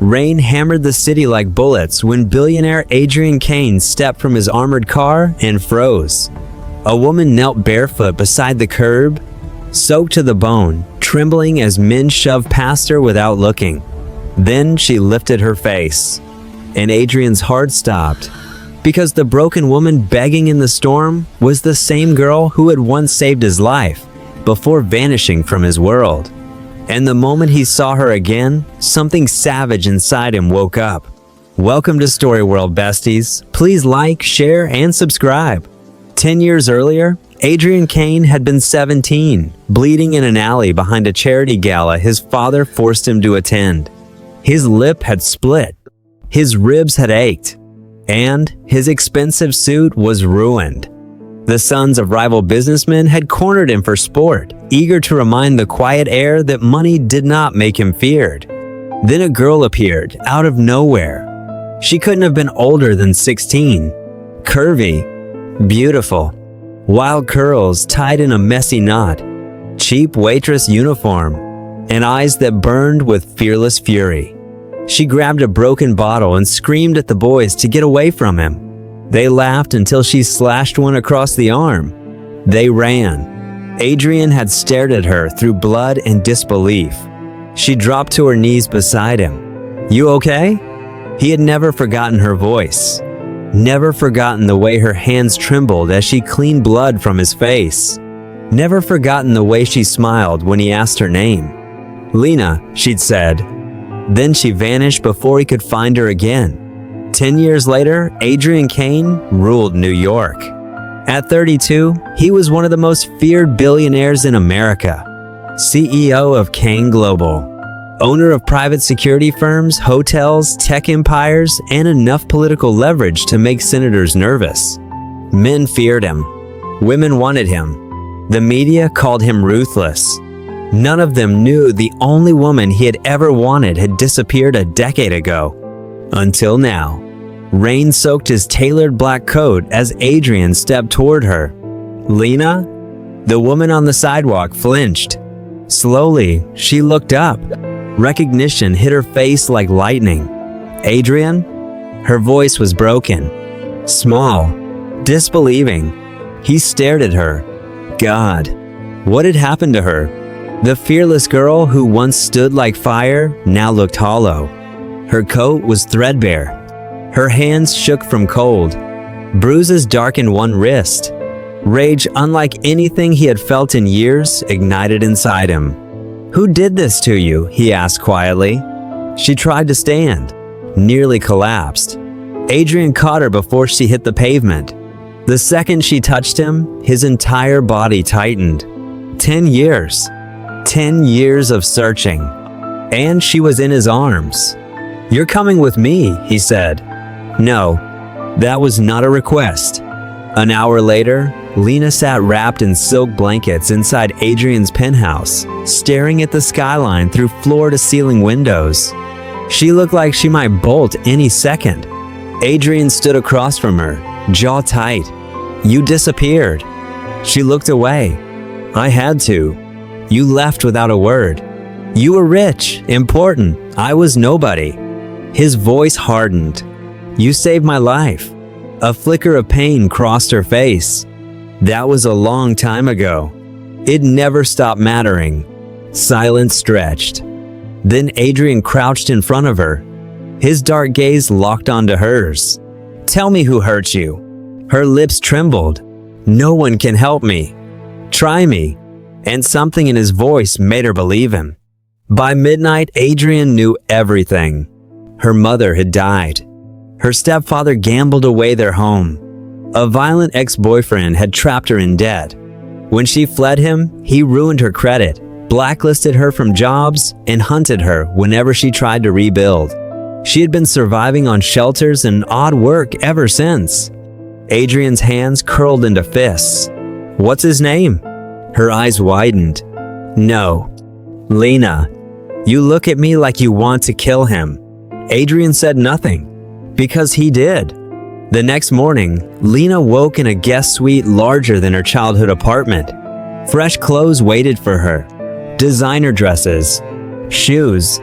Rain hammered the city like bullets when billionaire Adrian Kane stepped from his armored car and froze. A woman knelt barefoot beside the curb, soaked to the bone, trembling as men shoved past her without looking. Then she lifted her face, and Adrian's heart stopped, because the broken woman begging in the storm was the same girl who had once saved his life before vanishing from his world. And the moment he saw her again, something savage inside him woke up. Welcome to Story World, besties. Please like, share, and subscribe. 10 years earlier, Adrian Kane had been 17, bleeding in an alley behind a charity gala his father forced him to attend. His lip had split, his ribs had ached, and his expensive suit was ruined. The sons of rival businessmen had cornered him for sport, eager to remind the quiet heir that money did not make him feared. Then a girl appeared, out of nowhere. She couldn't have been older than 16. Curvy, beautiful, wild curls tied in a messy knot, cheap waitress uniform, and eyes that burned with fearless fury. She grabbed a broken bottle and screamed at the boys to get away from him. They laughed until she slashed one across the arm. They ran. Adrian had stared at her through blood and disbelief. She dropped to her knees beside him. "You okay?" He had never forgotten her voice, never forgotten the way her hands trembled as she cleaned blood from his face, never forgotten the way she smiled when he asked her name. "Lena," she'd said. Then she vanished before he could find her again. 10 years later, Adrian Kane ruled New York. At 32, he was one of the most feared billionaires in America. CEO of Kane Global, owner of private security firms, hotels, tech empires, and enough political leverage to make senators nervous. Men feared him. Women wanted him. The media called him ruthless. None of them knew the only woman he had ever wanted had disappeared a decade ago. Until now. Rain soaked his tailored black coat as Adrian stepped toward her. "Lena?" The woman on the sidewalk flinched. Slowly, she looked up. Recognition hit her face like lightning. "Adrian?" Her voice was broken, small, disbelieving. He stared at her. God, what had happened to her? The fearless girl who once stood like fire now looked hollow. Her coat was threadbare. Her hands shook from cold. Bruises darkened one wrist. Rage unlike anything he had felt in years ignited inside him. "Who did this to you?" he asked quietly. She tried to stand, nearly collapsed. Adrian caught her before she hit the pavement. The second she touched him, his entire body tightened. 10 years. 10 years of searching. And she was in his arms. "You're coming with me," he said. No, that was not a request. An hour later, Lena sat wrapped in silk blankets inside Adrian's penthouse, staring at the skyline through floor-to-ceiling windows. She looked like she might bolt any second. Adrian stood across from her, jaw tight. "You disappeared." She looked away. "I had to. You left without a word. You were rich, important. I was nobody." His voice hardened. "You saved my life." A flicker of pain crossed her face. That was a long time ago. It never stopped mattering. Silence stretched. Then Adrian crouched in front of her. His dark gaze locked onto hers. "Tell me who hurt you." Her lips trembled. "No one can help me. Try me." And something in his voice made her believe him. By midnight, Adrian knew everything. Her mother had died. Her stepfather gambled away their home. A violent ex-boyfriend had trapped her in debt. When she fled him, he ruined her credit, blacklisted her from jobs, and hunted her whenever she tried to rebuild. She had been surviving on shelters and odd work ever since. Adrian's hands curled into fists. "What's his name?" Her eyes widened. "No. Lena. You look at me like you want to kill him." Adrian said nothing, because he did. The next morning, Lena woke in a guest suite larger than her childhood apartment. Fresh clothes waited for her. Designer dresses, shoes,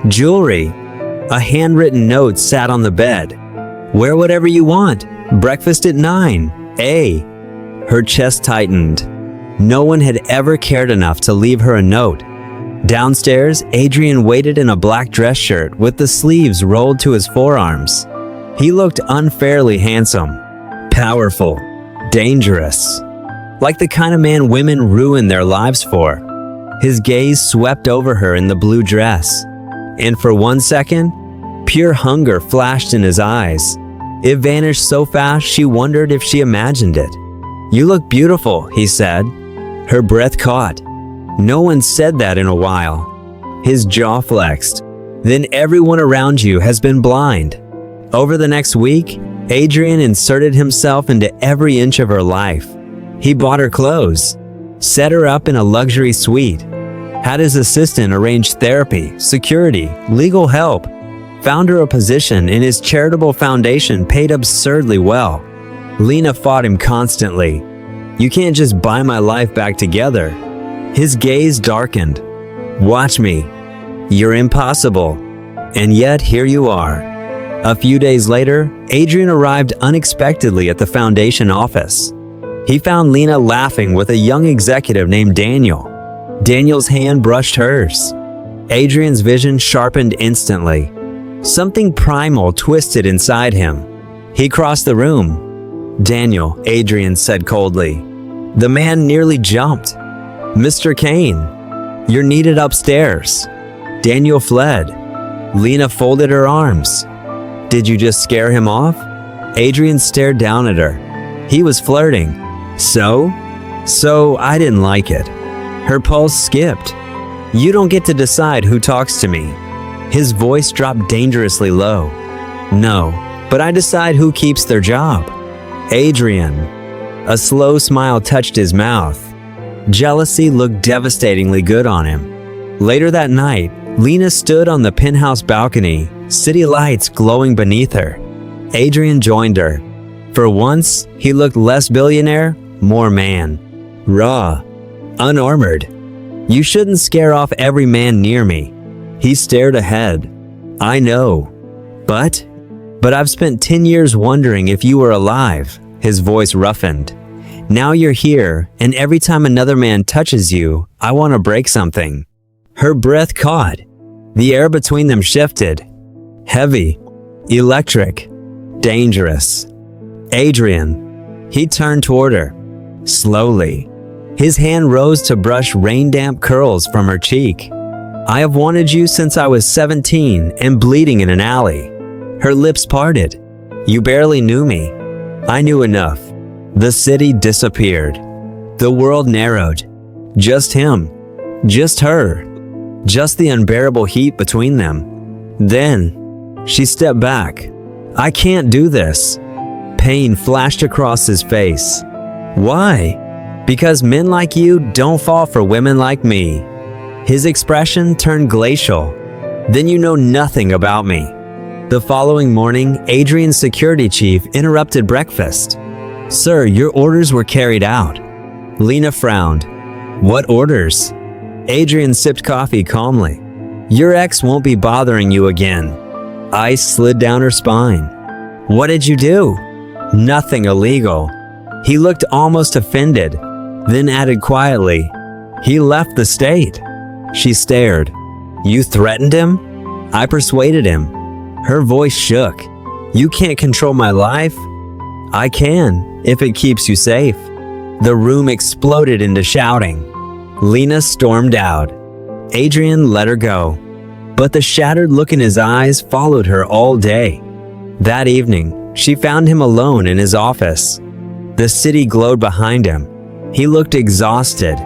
jewelry, A handwritten note sat on the bed. "Wear whatever you want. Breakfast at 9. A." Her chest tightened. No one had ever cared enough to leave her a note. Downstairs, Adrian waited in a black dress shirt with the sleeves rolled to his forearms. He looked unfairly handsome, powerful, dangerous, like the kind of man women ruin their lives for. His gaze swept over her in the blue dress, and for 1 second, pure hunger flashed in his eyes. It vanished so fast she wondered if she imagined it. "You look beautiful," he said. Her breath caught. No one said that in a while. His jaw flexed. "Then everyone around you has been blind." Over the next week, Adrian inserted himself into every inch of her life. He bought her clothes, set her up in a luxury suite, had his assistant arrange therapy, security, legal help, found her a position in his charitable foundation paid absurdly well. Lena fought him constantly. "You can't just buy my life back together." His gaze darkened. "Watch me. You're impossible." And yet here you are. A few days later, Adrian arrived unexpectedly at the foundation office. He found Lena laughing with a young executive named Daniel. Daniel's hand brushed hers. Adrian's vision sharpened instantly. Something primal twisted inside him. He crossed the room. "Daniel," Adrian said coldly. The man nearly jumped. "Mr. Kane, you're needed upstairs." Daniel fled. Lena folded her arms. "Did you just scare him off?" Adrian stared down at her. He was flirting. So I didn't like it." Her pulse skipped. "You don't get to decide who talks to me." His voice dropped dangerously low. "No, but I decide who keeps their job." "Adrian." A slow smile touched his mouth. Jealousy looked devastatingly good on him. Later that night, Lena stood on the penthouse balcony, city lights glowing beneath her. Adrian joined her. For once, he looked less billionaire, more man. Raw, unarmored. "You shouldn't scare off every man near me." He stared ahead. "I know. But I've spent 10 years wondering if you were alive." His voice roughened. "Now you're here, and every time another man touches you, I want to break something." Her breath caught. The air between them shifted. Heavy, electric, dangerous. "Adrian." He turned toward her. Slowly. His hand rose to brush rain-damp curls from her cheek. "I have wanted you since I was 17 and bleeding in an alley." Her lips parted. "You barely knew me." "I knew enough." The city disappeared. The world narrowed. Just him. Just her. Just the unbearable heat between them. Then, she stepped back. "I can't do this." Pain flashed across his face. "Why?" "Because men like you don't fall for women like me." His expression turned glacial. "Then you know nothing about me." The following morning, Adrian's security chief interrupted breakfast. "Sir, your orders were carried out." Lena frowned. "What orders?" Adrian sipped coffee calmly. "Your ex won't be bothering you again." Ice slid down her spine. "What did you do?" "Nothing illegal." He looked almost offended, then added quietly, "He left the state." She stared. "You threatened him?" "I persuaded him." Her voice shook. "You can't control my life." "I can, if it keeps you safe." The room exploded into shouting. Lena stormed out. Adrian let her go, but the shattered look in his eyes followed her all day. That evening, she found him alone in his office. The city glowed behind him. He looked exhausted.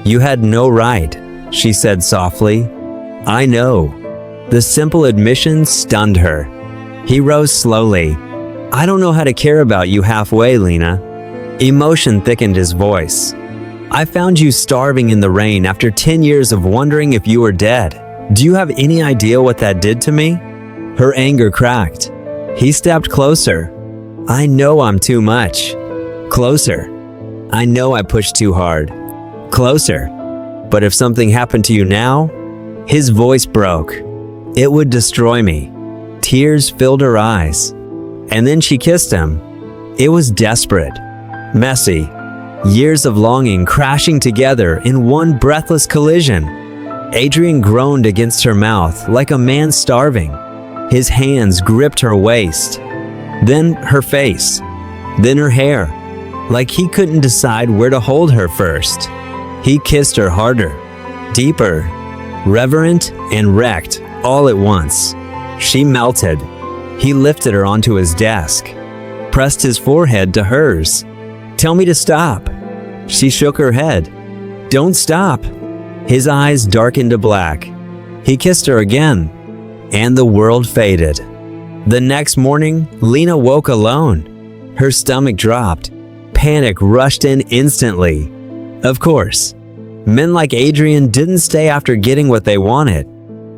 "You had no right," she said softly. "I know." The simple admission stunned her. He rose slowly. "I don't know how to care about you halfway, Lena." Emotion thickened his voice. "I found you starving in the rain after 10 years of wondering if you were dead. Do you have any idea what that did to me?" Her anger cracked. He stepped closer. "I know I'm too much." "Closer." "I know I pushed too hard." "Closer." "But if something happened to you now?" His voice broke. "It would destroy me." Tears filled her eyes. And then she kissed him. It was desperate, messy, years of longing crashing together in one breathless collision. Adrian groaned against her mouth like a man starving. His hands gripped her waist, then her face, then her hair, like he couldn't decide where to hold her first. He kissed her harder, deeper, reverent and wrecked all at once. She melted. He lifted her onto his desk, pressed his forehead to hers. "Tell me to stop." She shook her head. "Don't stop." His eyes darkened to black. He kissed her again, and the world faded. The next morning, Lena woke alone. Her stomach dropped. Panic rushed in instantly. Of course, men like Adrian didn't stay after getting what they wanted.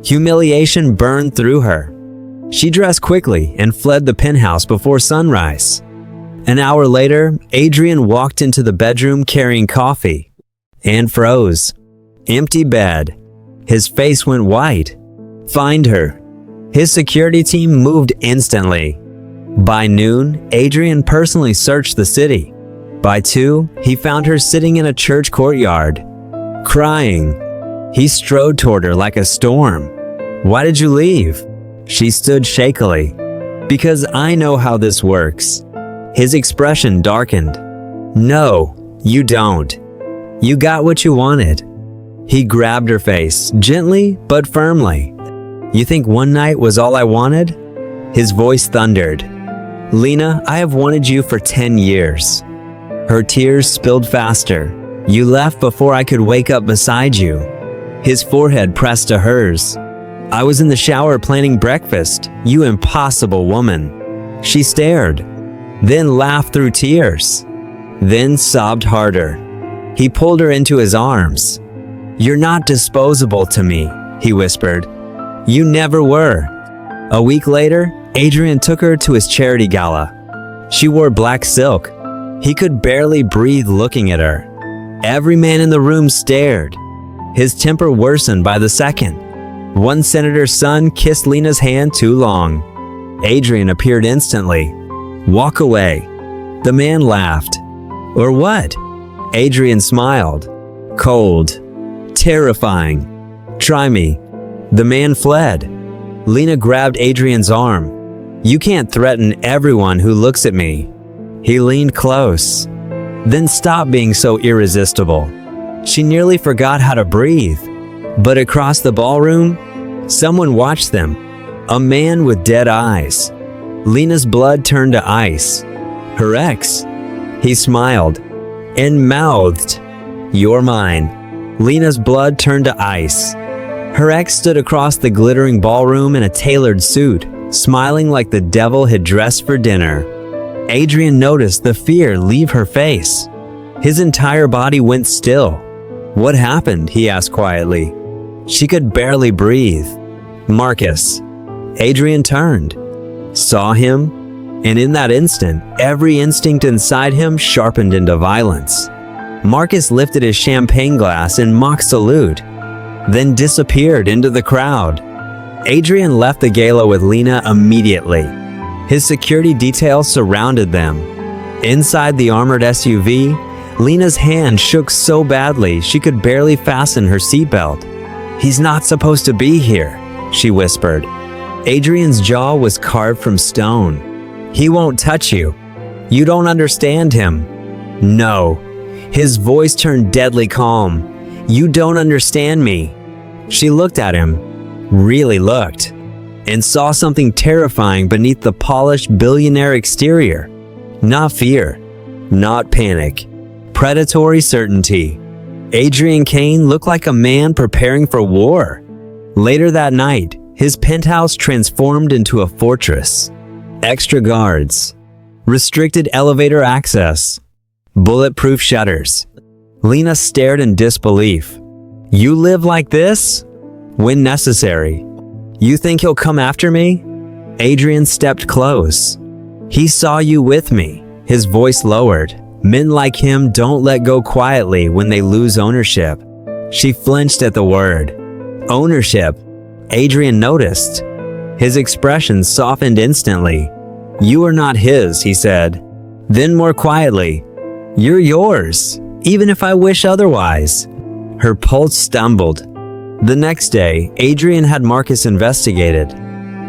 Humiliation burned through her. She dressed quickly and fled the penthouse before sunrise. An hour later, Adrian walked into the bedroom carrying coffee and froze. Empty bed. His face went white. Find her. His security team moved instantly. By noon, Adrian personally searched the city. By 2, he found her sitting in a church courtyard, crying. He strode toward her like a storm. "Why did you leave?" She stood shakily. "Because I know how this works." His expression darkened. "No, you don't. You got what you wanted." He grabbed her face, gently but firmly. "You think one night was all I wanted?" His voice thundered. "Lena, I have wanted you for 10 years. Her tears spilled faster. "You left before I could wake up beside you." His forehead pressed to hers. "I was in the shower planning breakfast, you impossible woman." She stared, then laughed through tears, then sobbed harder. He pulled her into his arms. "You're not disposable to me," he whispered. "You never were." A week later, Adrian took her to his charity gala. She wore black silk. He could barely breathe looking at her. Every man in the room stared. His temper worsened by the second. One senator's son kissed Lena's hand too long. Adrian appeared instantly. "Walk away." The man laughed. "Or what?" Adrian smiled. "Cold. Terrifying. Try me." The man fled. Lena grabbed Adrian's arm. "You can't threaten everyone who looks at me." He leaned close. "Then stop being so irresistible." She nearly forgot how to breathe. But across the ballroom, someone watched them. A man with dead eyes. Lena's blood turned to ice. Her ex. He smiled and mouthed, "You're mine." Lena's blood turned to ice. Her ex stood across the glittering ballroom in a tailored suit, smiling like the devil had dressed for dinner. Adrian noticed the fear leave her face. His entire body went still. "What happened?" he asked quietly. She could barely breathe. "Marcus." Adrian turned, saw him, and in that instant, every instinct inside him sharpened into violence. Marcus lifted his champagne glass in mock salute, then disappeared into the crowd. Adrian left the gala with Lena immediately. His security detail surrounded them. Inside the armored SUV, Lena's hand shook so badly she could barely fasten her seatbelt. "He's not supposed to be here," she whispered. Adrian's jaw was carved from stone. "He won't touch you. You don't understand him." "No." His voice turned deadly calm. "You don't understand me." She looked at him, really looked, and saw something terrifying beneath the polished billionaire exterior. Not fear, not panic, predatory certainty. Adrian Kane looked like a man preparing for war. Later that night, his penthouse transformed into a fortress. Extra guards, restricted elevator access, bulletproof shutters. Lena stared in disbelief. "You live like this?" "When necessary." "You think he'll come after me?" Adrian stepped close. "He saw you with me." His voice lowered. "Men like him don't let go quietly when they lose ownership." She flinched at the word. Ownership. Adrian noticed. His expression softened instantly. "You are not his," he said. Then more quietly, "You're yours, even if I wish otherwise." Her pulse stumbled. The next day, Adrian had Marcus investigated.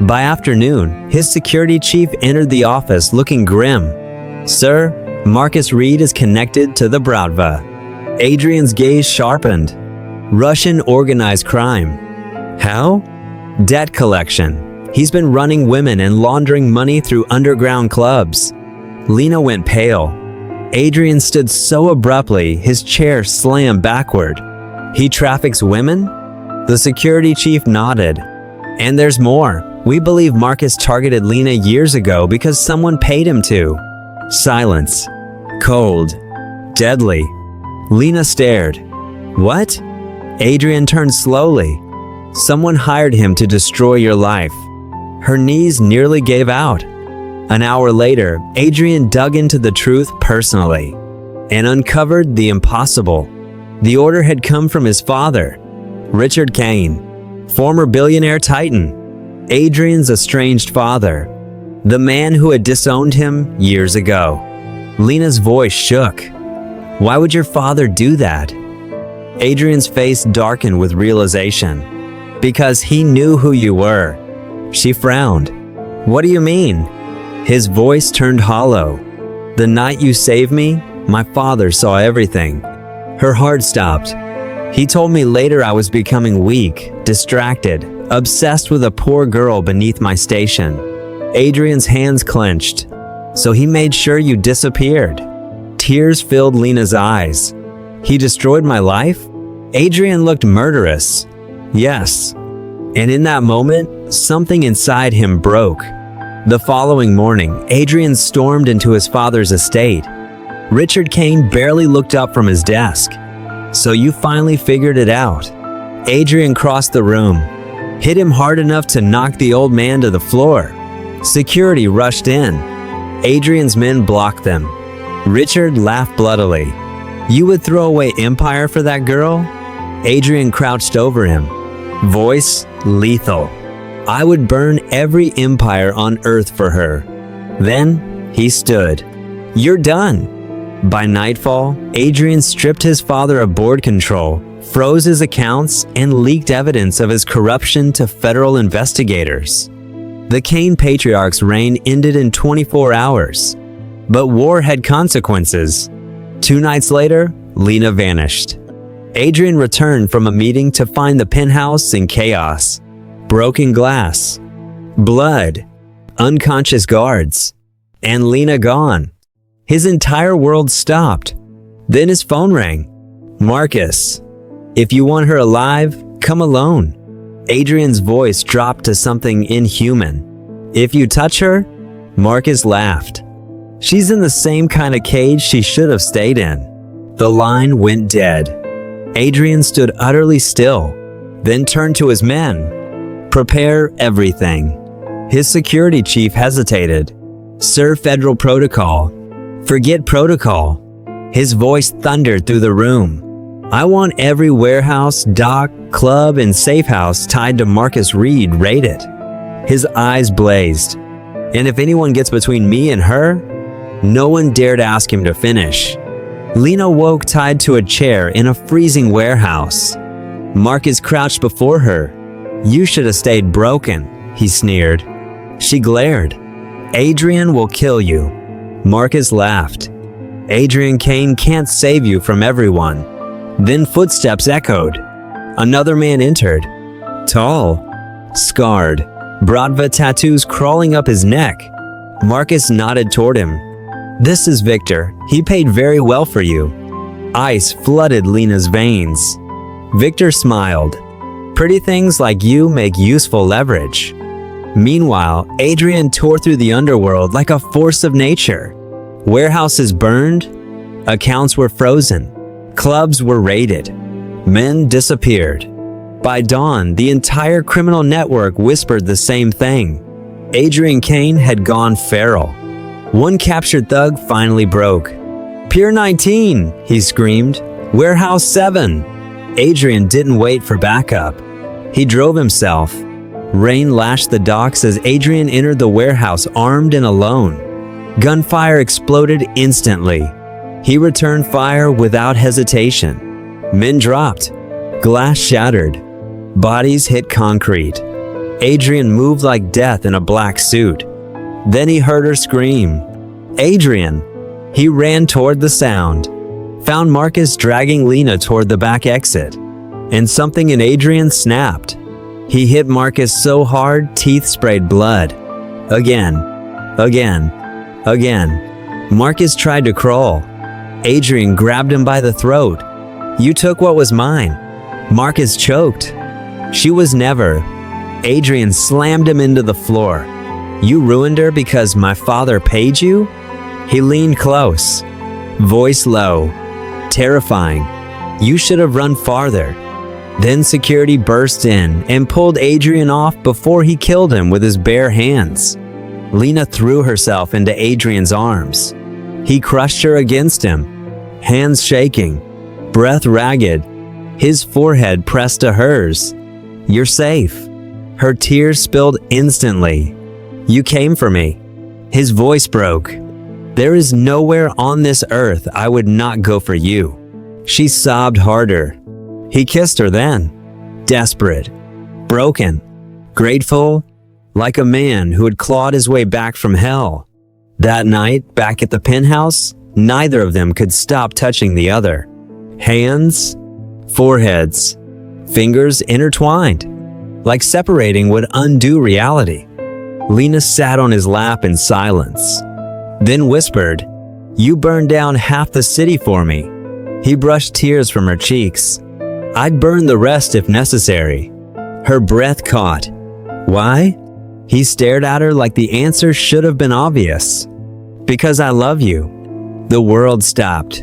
By afternoon, his security chief entered the office looking grim. "Sir, Marcus Reed is connected to the Bratva." Adrian's gaze sharpened. "Russian organized crime." "How?" "Debt collection. He's been running women and laundering money through underground clubs." Lena went pale. Adrian stood so abruptly, his chair slammed backward. "He traffics women?" The security chief nodded. "And there's more. We believe Marcus targeted Lena years ago because someone paid him to." Silence. Cold. Deadly. Lena stared. "What?" Adrian turned slowly. "Someone hired him to destroy your life." Her knees nearly gave out. An hour later, Adrian dug into the truth personally and uncovered the impossible. The order had come from his father, Richard Kane, former billionaire titan, Adrian's estranged father, the man who had disowned him years ago. Lena's voice shook. "Why would your father do that?" Adrian's face darkened with realization. "Because he knew who you were." She frowned. "What do you mean?" His voice turned hollow. "The night you saved me, my father saw everything." Her heart stopped. "He told me later I was becoming weak, distracted, obsessed with a poor girl beneath my station." Adrian's hands clenched. "So he made sure you disappeared." Tears filled Lena's eyes. "He destroyed my life?" Adrian looked murderous. "Yes." And in that moment, something inside him broke. The following morning, Adrian stormed into his father's estate. Richard Kane barely looked up from his desk. "So you finally figured it out." Adrian crossed the room, hit him hard enough to knock the old man to the floor. Security rushed in. Adrian's men blocked them. Richard laughed bloodily. "You would throw away Empire for that girl?" Adrian crouched over him, voice lethal. "I would burn every empire on earth for her." Then he stood. "You're done." By nightfall, Adrian stripped his father of board control, froze his accounts, and leaked evidence of his corruption to federal investigators. The Kane patriarch's reign ended in 24 hours. But war had consequences. 2 nights later, Lena vanished. Adrian returned from a meeting to find the penthouse in chaos. Broken glass, blood, unconscious guards, and Lena gone. His entire world stopped. Then his phone rang. "Marcus, if you want her alive, come alone." Adrian's voice dropped to something inhuman. "If you touch her?" Marcus laughed. "She's in the same kind of cage she should have stayed in." The line went dead. Adrian stood utterly still, then turned to his men. "Prepare everything." His security chief hesitated. "Sir, federal protocol." "Forget protocol." His voice thundered through the room. "I want every warehouse, dock, club, and safe house tied to Marcus Reed raided." His eyes blazed. "And if anyone gets between me and her?" No one dared ask him to finish. Lena woke tied to a chair in a freezing warehouse. Marcus crouched before her. "You should have stayed broken," he sneered. She glared. "Adrian will kill you." Marcus laughed. "Adrian Kane can't save you from everyone." Then footsteps echoed. Another man entered. Tall, scarred, Bratva tattoos crawling up his neck. Marcus nodded toward him. "This is Victor. He paid very well for you." Ice flooded Lena's veins. Victor smiled. "Pretty things like you make useful leverage." Meanwhile, Adrian tore through the underworld like a force of nature. Warehouses burned, accounts were frozen, clubs were raided, men disappeared. By dawn, the entire criminal network whispered the same thing. Adrian Kane had gone feral. One captured thug finally broke. "Pier 19, he screamed. "Warehouse 7. Adrian didn't wait for backup. He drove himself. Rain lashed the docks as Adrian entered the warehouse armed and alone. Gunfire exploded instantly. He returned fire without hesitation. Men dropped. Glass shattered. Bodies hit concrete. Adrian moved like death in a black suit. Then he heard her scream, "Adrian!" He ran toward the sound, found Marcus dragging Lena toward the back exit, and something in Adrian snapped. He hit Marcus so hard, teeth sprayed blood. Again. Marcus tried to crawl. Adrian grabbed him by the throat. "You took what was mine." Marcus choked. "She was never." Adrian slammed him into the floor. "You ruined her because my father paid you?" He leaned close, voice low, terrifying. "You should have run farther." Then security burst in and pulled Adrian off before he killed him with his bare hands. Lena threw herself into Adrian's arms. He crushed her against him, hands shaking, breath ragged, his forehead pressed to hers. "You're safe." Her tears spilled instantly. "You came for me." His voice broke. "There is nowhere on this earth I would not go for you." She sobbed harder. He kissed her then, desperate, broken, grateful, like a man who had clawed his way back from hell. That night, back at the penthouse, neither of them could stop touching the other. Hands, foreheads, fingers intertwined, like separating would undo reality. Lena sat on his lap in silence, then whispered, "You burned down half the city for me." He brushed tears from her cheeks. "I'd burn the rest if necessary." Her breath caught. "Why?" He stared at her like the answer should have been obvious. "Because I love you." The world stopped.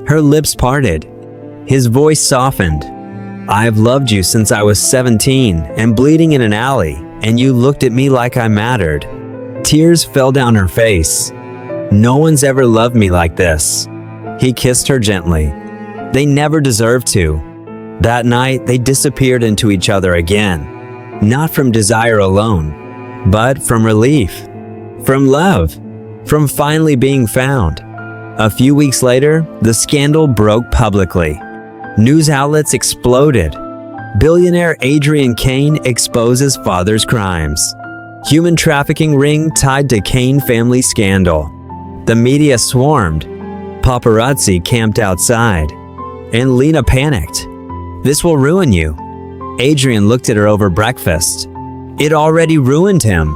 Her lips parted. His voice softened. "I've loved you since I was 17 and bleeding in an alley, and you looked at me like I mattered." Tears fell down her face. "No one's ever loved me like this." He kissed her gently. They never deserved to. That night, they disappeared into each other again. Not from desire alone, but from relief, from love, from finally being found. A few weeks later, the scandal broke publicly. News outlets exploded. Billionaire Adrian Kane exposes father's crimes. Human trafficking ring tied to Kane family scandal. The media swarmed. Paparazzi camped outside. And Lena panicked. "This will ruin you." Adrian looked at her over breakfast. "It already ruined him."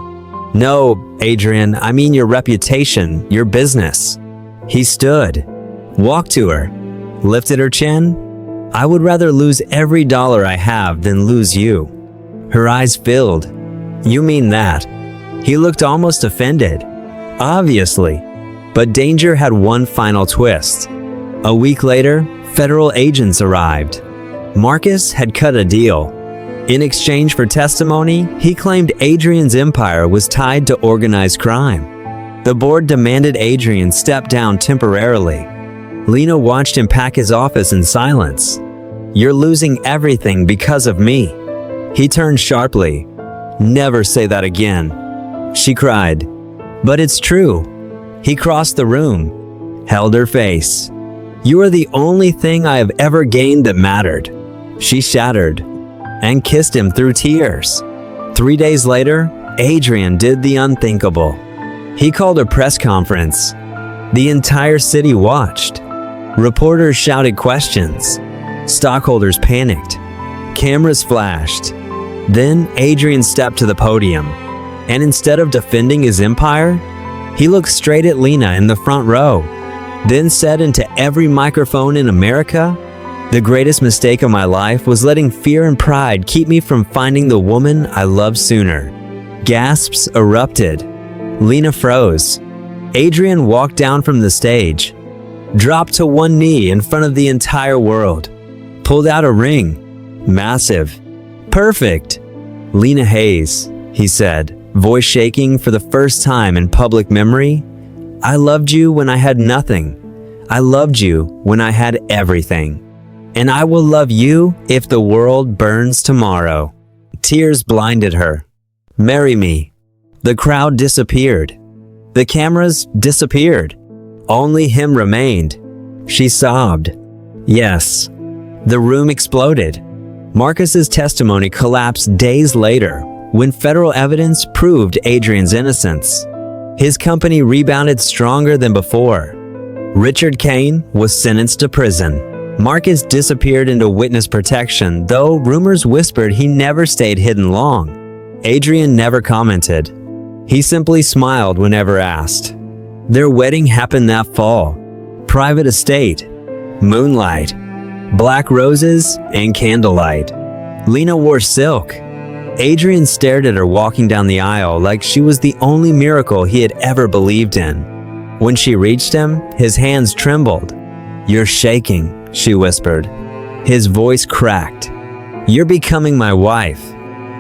"No, Adrian, I mean your reputation, your business." He stood, walked to her, lifted her chin. "I would rather lose every dollar I have than lose you." Her eyes filled. "You mean that?" He looked almost offended. Obviously. But danger had one final twist. A week later, federal agents arrived. Marcus had cut a deal. In exchange for testimony, he claimed Adrian's empire was tied to organized crime. The board demanded Adrian step down temporarily. Lena watched him pack his office in silence. "You're losing everything because of me." He turned sharply. "Never say that again." She cried. "But it's true." He crossed the room, held her face. "You are the only thing I have ever gained that mattered." She shattered and kissed him through tears. 3 days later, Adrian did the unthinkable. He called a press conference. The entire city watched. Reporters shouted questions. Stockholders panicked. Cameras flashed. Then Adrian stepped to the podium, and instead of defending his empire, he looked straight at Lena in the front row, then said into every microphone in America, "The greatest mistake of my life was letting fear and pride keep me from finding the woman I loved sooner." Gasps erupted. Lena froze. Adrian walked down from the stage, dropped to one knee in front of the entire world, pulled out a ring. Massive. "Perfect." "Lena Hayes," he said, voice shaking for the first time in public memory, "I loved you when I had nothing. I loved you when I had everything. And I will love you if the world burns tomorrow." Tears blinded her. Marry me. The crowd disappeared. The cameras disappeared. Only him remained. She sobbed. Yes. The room exploded. Marcus's testimony collapsed days later when federal evidence proved Adrian's innocence. His company rebounded stronger than before. Richard Kane was sentenced to prison. Marcus disappeared into witness protection, though rumors whispered he never stayed hidden long. Adrian never commented. He simply smiled whenever asked. Their wedding happened that fall. Private estate, moonlight, black roses, and candlelight. Lena wore silk. Adrian stared at her walking down the aisle like she was the only miracle he had ever believed in. When she reached him, his hands trembled. "You're shaking," she whispered. His voice cracked. "You're becoming my wife."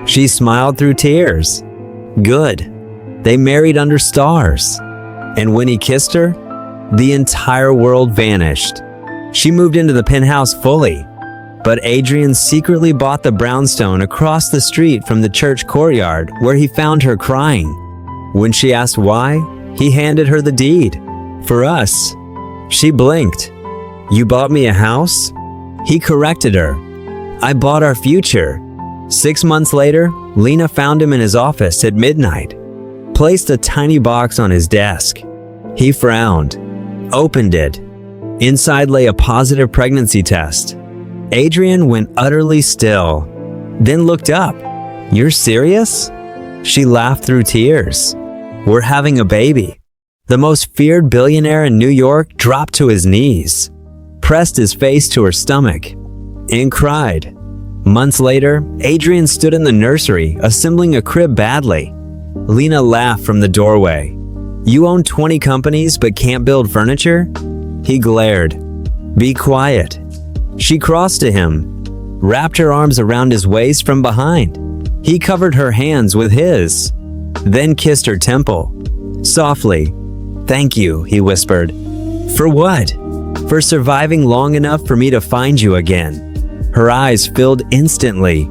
She smiled through tears. Good. They married under stars. And when he kissed her, the entire world vanished. She moved into the penthouse fully, but Adrian secretly bought the brownstone across the street from the church courtyard where he found her crying. When she asked why, he handed her the deed. "For us." She blinked. "You bought me a house?" He corrected her. "I bought our future." 6 months later, Lena found him in his office at midnight, placed a tiny box on his desk. He frowned, opened it. Inside lay a positive pregnancy test. Adrian went utterly still, then looked up. "You're serious?" She laughed through tears. "We're having a baby." The most feared billionaire in New York dropped to his knees, pressed his face to her stomach, and cried. Months later, Adrian stood in the nursery, assembling a crib badly. Lena laughed from the doorway. "You own 20 companies but can't build furniture?" He glared. "Be quiet." She crossed to him, wrapped her arms around his waist from behind. He covered her hands with his, then kissed her temple. Softly. "Thank you," he whispered. "For what?" "For surviving long enough for me to find you again." Her eyes filled instantly.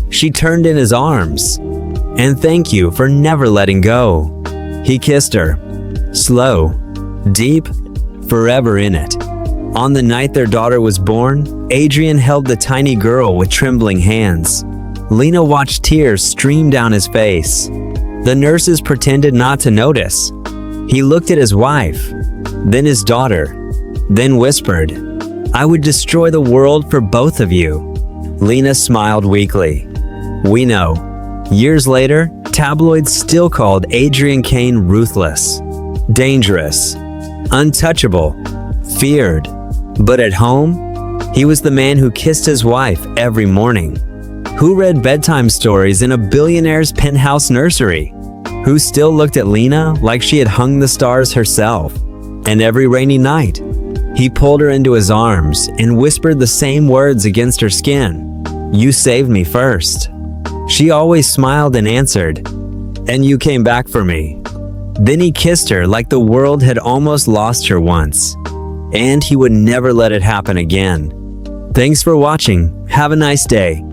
She turned in his arms. "And thank you for never letting go." He kissed her. Slow, deep, forever in it. On the night their daughter was born, Adrian held the tiny girl with trembling hands. Lena watched tears stream down his face. The nurses pretended not to notice. He looked at his wife, then his daughter, then whispered, "I would destroy the world for both of you." Lena smiled weakly. "We know." Years later, tabloids still called Adrian Kane ruthless, dangerous, untouchable, feared. But at home, he was the man who kissed his wife every morning, who read bedtime stories in a billionaire's penthouse nursery, who still looked at Lena like she had hung the stars herself. And every rainy night, he pulled her into his arms and whispered the same words against her skin. "You saved me first." She always smiled and answered, "And you came back for me." Then he kissed her like the world had almost lost her once, and he would never let it happen again. Thanks for watching. Have a nice day.